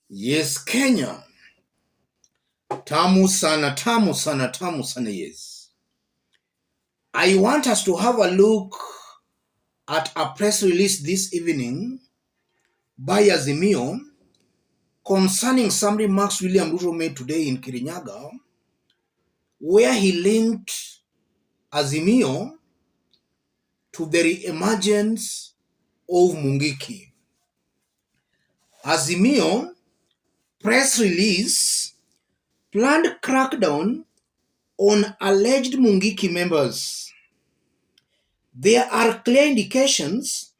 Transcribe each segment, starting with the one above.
Yes, Kenya. Tamu sana, tamu sana, tamu sana, yes. I want us to have a look at a press release this evening by Azimio concerning some remarks William Ruto made today in Kirinyaga, where he linked Azimio to the re-emergence of Mungiki. Azimio press release planned crackdown on alleged Mungiki members. There are clear indications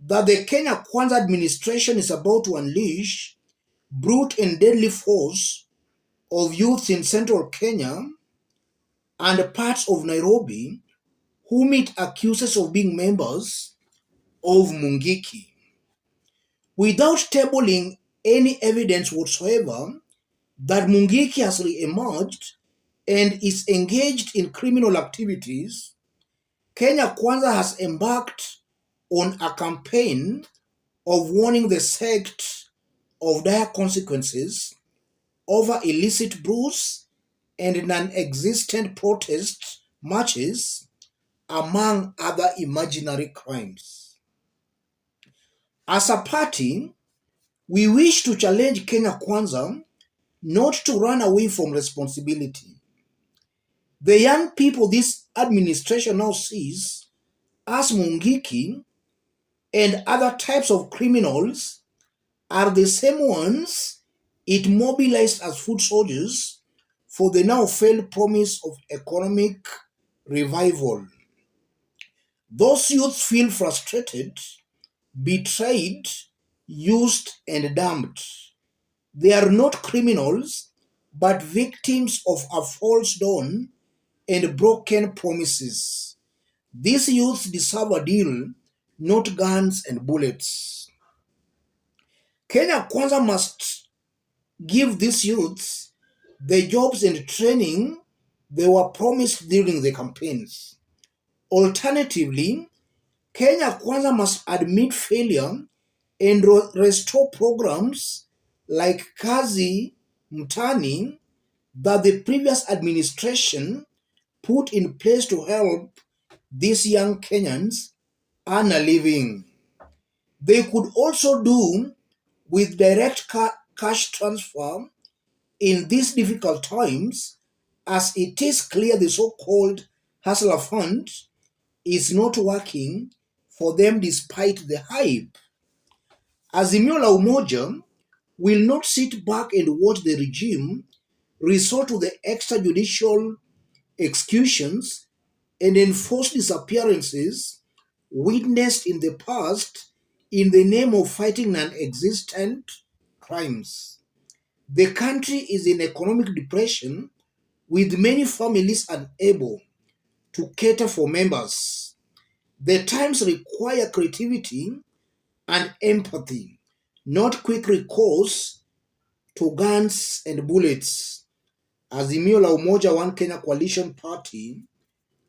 that the Kenya Kwanza administration is about to unleash brute and deadly force of youth in central Kenya and parts of Nairobi who meet accusers of being members of Mungiki. Without tabling any evidence whatsoever that Mungiki has re-emerged and is engaged in criminal activities, Kenya Kwanza has embarked on a campaign of warning the sect of dire consequences over illicit brews and non-existent protest marches, among other imaginary crimes. As a party, we wish to challenge Kenya Kwanza not to run away from responsibility. The young people this administration now sees as Mungiki and other types of criminals are the same ones it mobilized as foot soldiers for the now failed promise of economic revival. Those youths feel frustrated, betrayed, used, and dumped. They are not criminals, but victims of a false dawn and broken promises. These youths deserve a deal, not guns and bullets. Kenya Kwanza must give these youths the jobs and training they were promised during the campaigns. Alternatively, Kenya Kwanza must admit failure and restore programs like Kazi Mtani that the previous administration put in place to help these young Kenyans earn a living. They could also do with direct cash transfer in these difficult times, as it is clear the so-called Hustler Fund is not working for them despite the hype. Azimio la Umoja will not sit back and watch the regime resort to the extrajudicial executions and enforced disappearances witnessed in the past in the name of fighting non-existent crimes. The country is in economic depression, with many families unable to cater for members. The times require creativity and empathy, not quick recourse to guns and bullets. Azimio la Umoja One Kenya Coalition Party,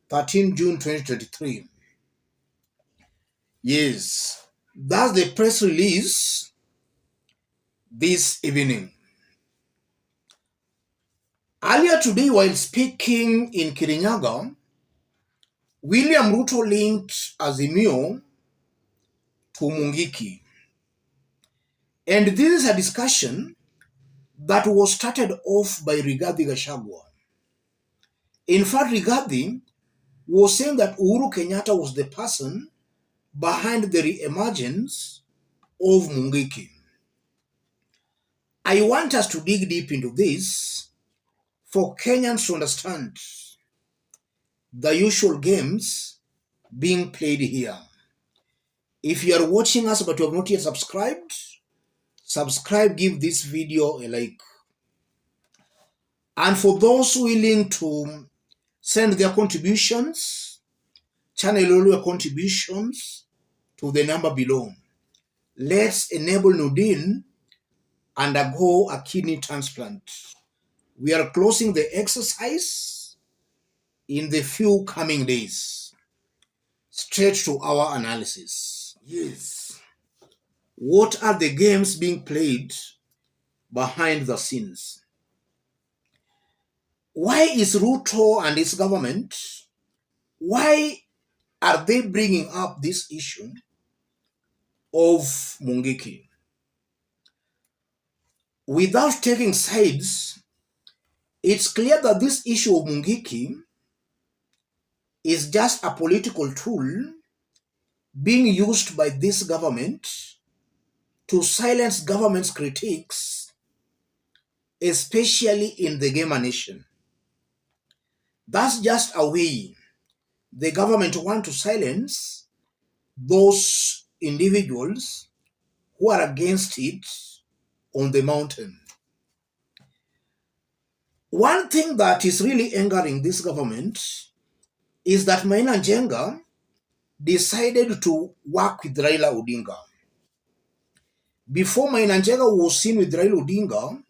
13 June 2023. Yes, that's the press release this evening. Earlier today, while speaking in Kirinyaga, William Ruto linked Azimio to Mungiki. And this is a discussion that was started off by Rigathi Gachagua. In fact, Rigathi was saying that Uhuru Kenyatta was the person behind the re-emergence of Mungiki. I want us to dig deep into this for Kenyans to understand the usual games being played here. If you are watching us but you have not yet subscribed, subscribe, give this video a like. And for those willing to send their contributions, channel all your contributions to the number below. Let's enable Nudin undergo a kidney transplant. We are closing the exercise in the few coming days. Straight to our analysis. Yes. What are the games being played behind the scenes. Why is Ruto and his government, why are they bringing up this issue of Mungiki? Without taking sides, it's clear that this issue of Mungiki is just a political tool being used by this government to silence government's critiques, especially in the Gamer Nation. That's just a way the government want to silence those individuals who are against it on the mountain. One thing that is really angering this government is that Maina Njenga decided to work with Raila Odinga. Before Maina Njenga was seen with Raila Odinga,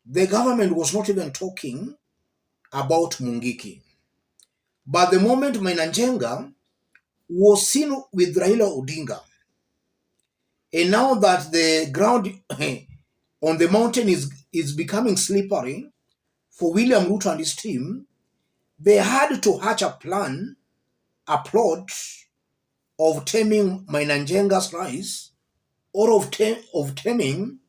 the government was not even talking about Mungiki. But the moment Maina Njenga was seen with Raila Odinga, and now that the ground on the mountain is becoming slippery for William Ruto and his team, they had to hatch a plan, a plot of taming Maina Njenga's rise, or of taming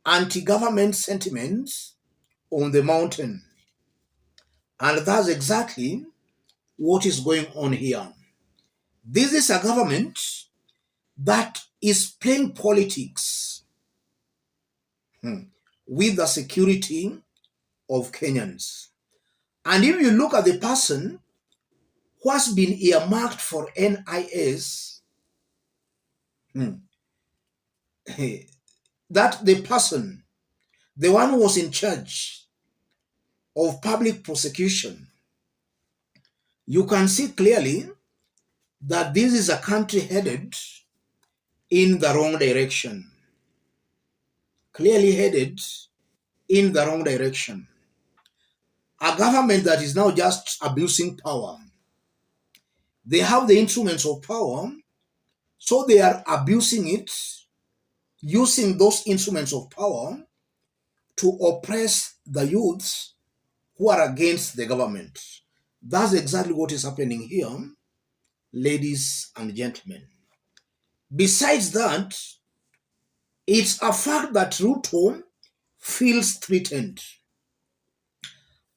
anti-government sentiments on the mountain. And that's exactly what is going on here. This is a government that is playing politics with the security of Kenyans. And if you look at the person who has been earmarked for NIS, that the person, the one who was in charge of public prosecution, you can see clearly that this is a country headed in the wrong direction. Clearly headed in the wrong direction. A government that is now just abusing power. They have the instruments of power, so they are abusing it, using those instruments of power to oppress the youths who are against the government. That's exactly what is happening here, ladies and gentlemen. Besides that, it's a fact that Ruto feels threatened.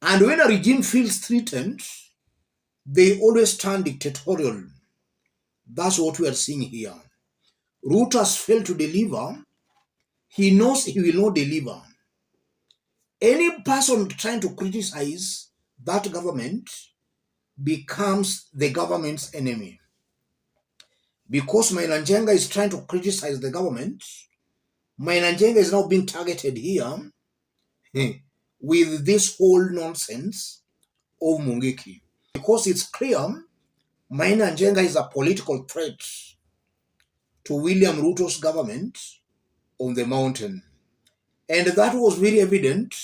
And when a regime feels threatened, they always turn dictatorial. That's what we are seeing here. Ruto has failed to deliver. He knows he will not deliver. Any person trying to criticize that government becomes the government's enemy. Because Maina Njenga is trying to criticize the government, Maina Njenga is now being targeted here with this whole nonsense of Mungiki. Because it's clear Maina Njenga is a political threat to William Ruto's government on the mountain. And that was very evident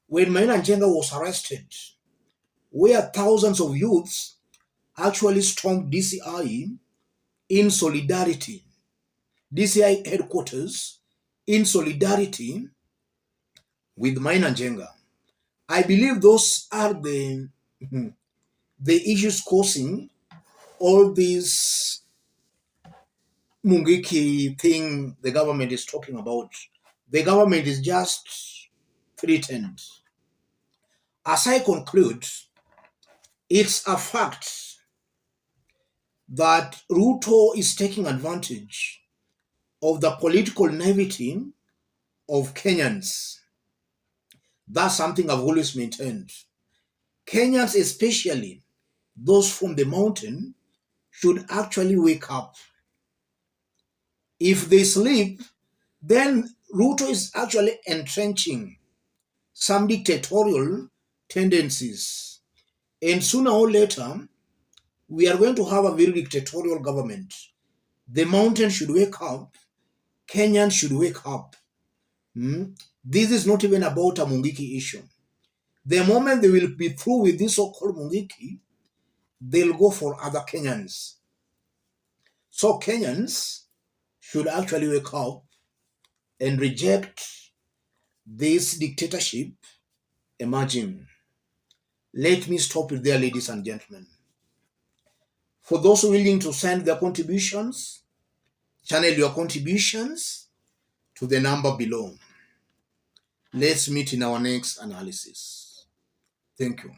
when Maina Njenga was arrested, where thousands of youths actually stormed DCI in solidarity, DCI headquarters in solidarity with Maina Njenga. I believe those are the issues causing all this Mungiki thing the government is talking about. The government is just threatened. As I conclude, it's a fact that Ruto is taking advantage of the political naivety of Kenyans. That's something I've always maintained. Kenyans, especially those from the mountain, should actually wake up. If they sleep, then Ruto is actually entrenching some dictatorial tendencies. And sooner or later, we are going to have a very dictatorial government. The mountain should wake up. Kenyans should wake up. This is not even about a Mungiki issue. The moment they will be through with this so-called Mungiki, they'll go for other Kenyans. So Kenyans should actually wake up and reject this dictatorship emerging. Let me stop it there, ladies and gentlemen. For those willing to send their contributions, channel your contributions to the number below. Let's meet in our next analysis. Thank you.